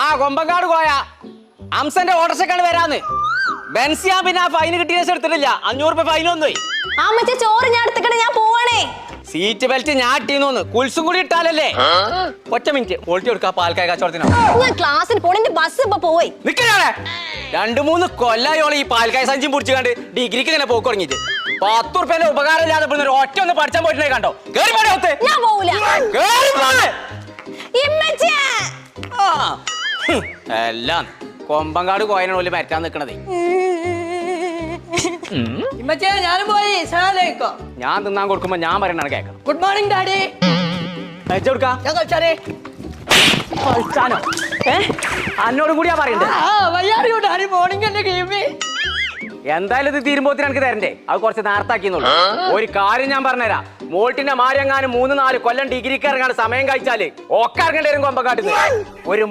ആ കൊമ്പങ്കാട് പോയ അംസന്റെ ഓട്ടർഷക്കാണ് വരാന്ന്. ബെൻസിയാ പിന്നെ ആ ഫൈന് കിട്ടിയ ശേഷം എടുത്തിട്ടില്ല. 500 രൂപ ഫൈൻ വന്നു. അമ്മച്ചി ചോറ് ഞാൻ എടുത്തിട്ട് ഞാൻ പോവാണേ. സീറ്റ് ബെൽറ്റ് ഞാൻ ഇട്ടീന്ന് കുൽസും കൂടി ഇട്ടാലല്ലേ. ഒറ്റ മിനിറ്റ് ഓൾട്ടി കൊടുക്ക പാൽക്കായ കച്ചവടത്തിനോ. ഞാൻ ക്ലാസ്സിന് പോണ ബസ് ഇപ്പൊ പോയി നിക്കണേ. 2-3 കൊല്ലായോളം ഈ പാൽക്കായ സഞ്ചിയും പിടിച്ചു കണ്ട് ഡിഗ്രിക്ക് ഇങ്ങനെ പോക്ക് തുടങ്ങിയിട്ട് 10 ഉറുപ്പ്യന്റെ ഉപകാരം ഇല്ലാതെ ഒറ്റ ഒന്ന് പഠിച്ചാൻ പോയിട്ടേ കണ്ടോ. കേറി പോടേ. ഞാൻ പോവൂല. എല്ലാം കൊമ്പങ്കാട് കോയനാണ് ഓല് മരറ്റാൻ നിക്കണതേ. ഞാനും പോയി. ഞാൻ തിന്നാൻ കൊടുക്കുമ്പോ ഞാൻ പറയണ കേക്കണം. Good morning daddy. ഞാൻ കളിച്ചാനോ അന്നോടും കൂടിയാ പറയണ്ടേ. ഡാഡി മോർണിംഗ് എന്റെ ഗെയിം. എന്തായാലും ഇത് തീരുമ്പോത്തിന് എനിക്ക് തരണ്ടേ. അത് കുറച്ച് നേരത്താക്കിന്നുള്ളൂ. ഒരു കാര്യം ഞാൻ പറഞ്ഞുതരാം. മോൾട്ടിന്റെ മാരെങ്ങാനും 3-4 കൊല്ലം ഡിഗ്രിക്ക് ഇറങ്ങാൻ സമയം കഴിച്ചാല് ഒക്കെ ഇറങ്ങേണ്ടി വരും കൊമ്പക്കാട്ടിന്ന്. ഒരു